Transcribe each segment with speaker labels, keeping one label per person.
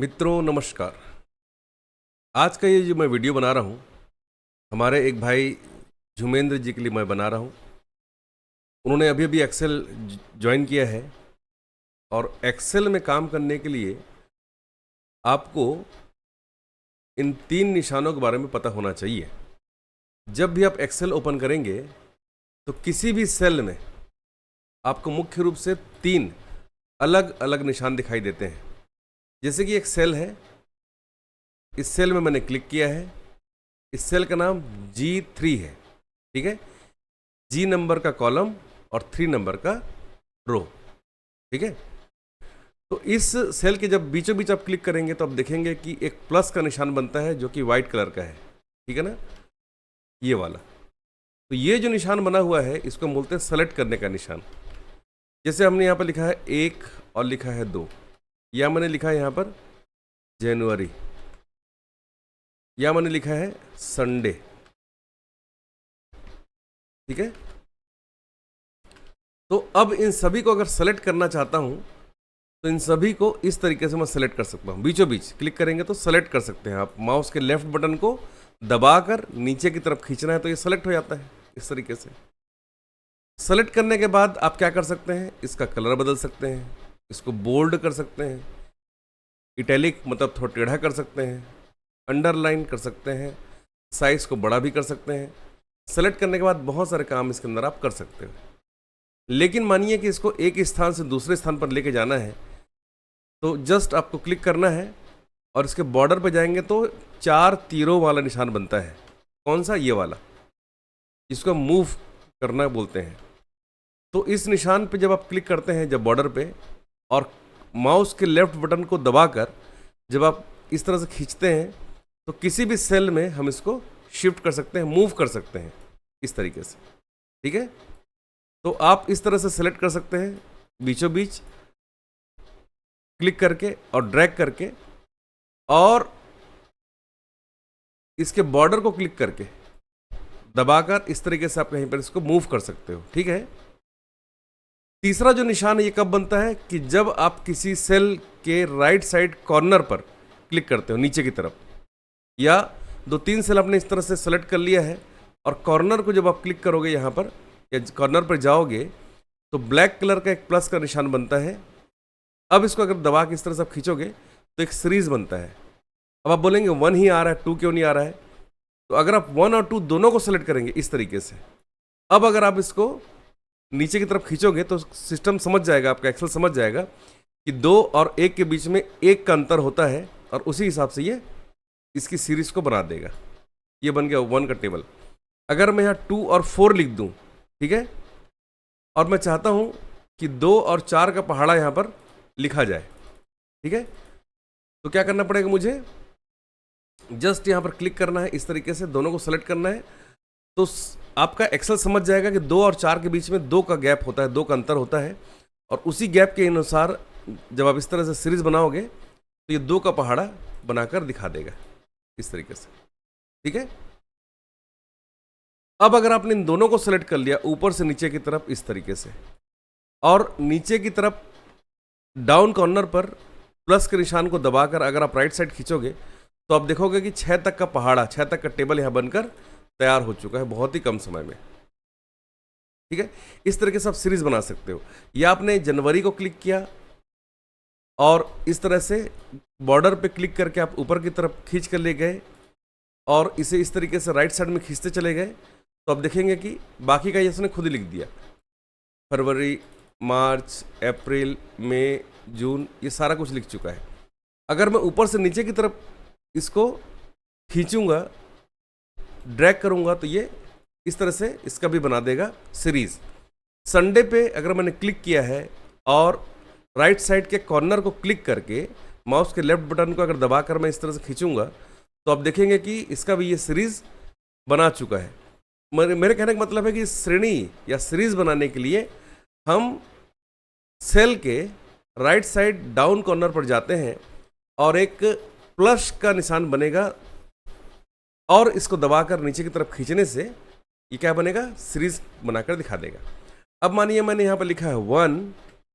Speaker 1: मित्रों नमस्कार। आज का ये जो मैं वीडियो बना रहा हूँ हमारे एक भाई झुमेंद्र जी के लिए मैं बना रहा हूँ। उन्होंने अभी अभी एक्सेल ज्वाइन किया है और एक्सेल में काम करने के लिए आपको इन 3 निशानों के बारे में पता होना चाहिए। जब भी आप एक्सेल ओपन करेंगे तो किसी भी सेल में आपको मुख्य रूप से 3 अलग अलग निशान दिखाई देते हैं। जैसे कि एक सेल है, इस सेल में मैंने क्लिक किया है, इस सेल का नाम G3 है, ठीक है। G नंबर का कॉलम और 3 नंबर का रो, ठीक है। तो इस सेल के जब बीचों बीच आप क्लिक करेंगे तो आप देखेंगे कि एक प्लस का निशान बनता है जो कि वाइट कलर का है, ठीक है ना, ये वाला। तो ये जो निशान बना हुआ है इसको हम बोलते हैं सेलेक्ट करने का निशान। जैसे हमने यहाँ पर लिखा है 1 और लिखा है 2, या मैंने लिखा है यहाँ पर जनवरी, या मैंने लिखा है संडे, ठीक है। तो अब इन सभी को अगर सेलेक्ट करना चाहता हूं तो इन सभी को इस तरीके से मैं सेलेक्ट कर सकता हूं। बीचों बीच क्लिक करेंगे तो सेलेक्ट कर सकते हैं आप। माउस के लेफ्ट बटन को दबाकर नीचे की तरफ खींचना है तो ये सेलेक्ट हो जाता है इस तरीके से। सेलेक्ट करने के बाद आप क्या कर सकते हैं, इसका कलर बदल सकते हैं, इसको बोल्ड कर सकते हैं, इटैलिक मतलब थोड़ा टेढ़ा कर सकते हैं, अंडरलाइन कर सकते हैं, साइज को बड़ा भी कर सकते हैं। सेलेक्ट करने के बाद बहुत सारे काम इसके अंदर आप कर सकते हैं। लेकिन मानिए कि इसको एक स्थान से दूसरे स्थान पर लेके जाना है तो जस्ट आपको क्लिक करना है और इसके बॉर्डर पर जाएंगे तो 4 तीरों वाला निशान बनता है। कौन सा? ये वाला, इसको मूव करना बोलते हैं। तो इस निशान पे जब आप क्लिक करते हैं जब बॉर्डर पे, और माउस के लेफ्ट बटन को दबाकर जब आप इस तरह से खींचते हैं तो किसी भी सेल में हम इसको शिफ्ट कर सकते हैं, मूव कर सकते हैं इस तरीके से, ठीक है। तो आप इस तरह से सेलेक्ट कर सकते हैं बीचों बीच क्लिक करके और ड्रैग करके, और इसके बॉर्डर को क्लिक करके दबाकर इस तरीके से आप कहीं पर इसको मूव कर सकते हो, ठीक है। तीसरा जो निशान है ये कब बनता है कि जब आप किसी सेल के राइट साइड कॉर्नर पर क्लिक करते हो नीचे की तरफ, या 2-3 सेल आपने इस तरह से सेलेक्ट कर लिया है और कॉर्नर को जब आप क्लिक करोगे यहाँ पर या कॉर्नर पर जाओगे तो ब्लैक कलर का एक प्लस का निशान बनता है। अब इसको अगर दबा के इस तरह से आप खींचोगे तो एक सीरीज बनता है। अब आप बोलेंगे 1 ही आ रहा है, 2 क्यों नहीं आ रहा है? तो अगर आप 1 और 2 दोनों को सेलेक्ट करेंगे इस तरीके से, अब अगर आप इसको नीचे की तरफ खींचोगे तो सिस्टम समझ जाएगा, आपका एक्सेल समझ जाएगा कि 2 और 1 के बीच में 1 का अंतर होता है और उसी हिसाब से ये इसकी सीरीज को बना देगा। ये बन गया 1 का टेबल। अगर मैं यहाँ 2 और 4 लिख दूँ, ठीक है, और मैं चाहता हूं कि 2 और 4 का पहाड़ा यहां पर लिखा जाए, ठीक है, तो क्या करना पड़ेगा मुझे? जस्ट यहां पर क्लिक करना है, इस तरीके से दोनों को सेलेक्ट करना है। तो आपका एक्सेल समझ जाएगा कि 2 और 4 के बीच में 2 का गैप होता है, 2 का अंतर होता है, और उसी गैप के अनुसार जब आप इस तरह से सीरीज बनाओगे तो ये 2 का पहाड़ा बनाकर दिखा देगा इस तरीके से, ठीक है। अब अगर आपने इन दोनों को सेलेक्ट कर लिया ऊपर से नीचे की तरफ इस तरीके से, और नीचे की तरफ डाउन कॉर्नर पर प्लस के निशान को दबाकर अगर आप राइट साइड खींचोगे तो आप देखोगे कि 6 तक का पहाड़ा, 6 तक का टेबल यहाँ बनकर तैयार हो चुका है बहुत ही कम समय में, ठीक है। इस तरीके से आप सीरीज बना सकते हो। या आपने जनवरी को क्लिक किया और इस तरह से बॉर्डर पे क्लिक करके आप ऊपर की तरफ खींच कर ले गए और इसे इस तरीके से राइट साइड में खींचते चले गए तो आप देखेंगे कि बाकी का ये इसने खुद ही लिख दिया। फरवरी, मार्च, अप्रैल, मई, जून, ये सारा कुछ लिख चुका है। अगर मैं ऊपर से नीचे की तरफ इसको खींचूंगा, ड्रैग करूंगा तो ये इस तरह से इसका भी बना देगा सीरीज। संडे पे अगर मैंने क्लिक किया है और राइट साइड के कॉर्नर को क्लिक करके माउस के लेफ्ट बटन को अगर दबाकर मैं इस तरह से खींचूंगा तो आप देखेंगे कि इसका भी ये सीरीज बना चुका है। मेरे कहने का मतलब है कि श्रेणी या सीरीज बनाने के लिए हम सेल के राइट साइड डाउन कॉर्नर पर जाते हैं और एक प्लस का निशान बनेगा और इसको दबाकर नीचे की तरफ खींचने से ये क्या बनेगा? सीरीज बनाकर दिखा देगा। अब मानिए मैंने यहाँ पर लिखा है 1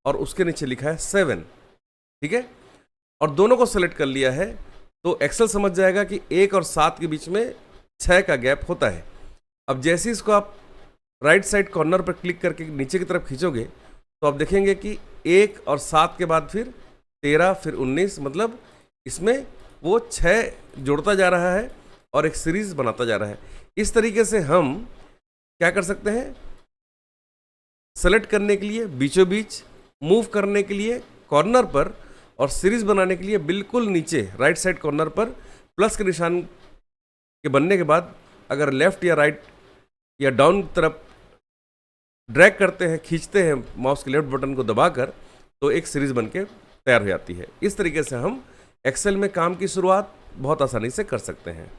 Speaker 1: और उसके नीचे लिखा है 7, ठीक है। और दोनों को सेलेक्ट कर लिया है तो एक्सेल समझ जाएगा कि 1 और 7 के बीच में 6 का गैप होता है। अब जैसे इसको आप राइट साइड कॉर्नर पर क्लिक करके नीचे की तरफ खींचोगे तो आप देखेंगे कि 1 और 7 के बाद फिर 13 फिर 19, मतलब इसमें वो 6 जोड़ता जा रहा है और एक सीरीज बनाता जा रहा है। इस तरीके से हम क्या कर सकते हैं, सेलेक्ट करने के लिए बीचों बीच, मूव करने के लिए कॉर्नर पर और सीरीज बनाने के लिए बिल्कुल नीचे राइट साइड कॉर्नर पर प्लस के निशान के बनने के बाद अगर लेफ्ट या राइट या डाउन तरफ ड्रैग करते हैं, खींचते हैं माउस के लेफ्ट बटन को दबाकर, तो एक सीरीज बनके तैयार हो जाती है। इस तरीके से हम एक्सेल में काम की शुरुआत बहुत आसानी से कर सकते हैं।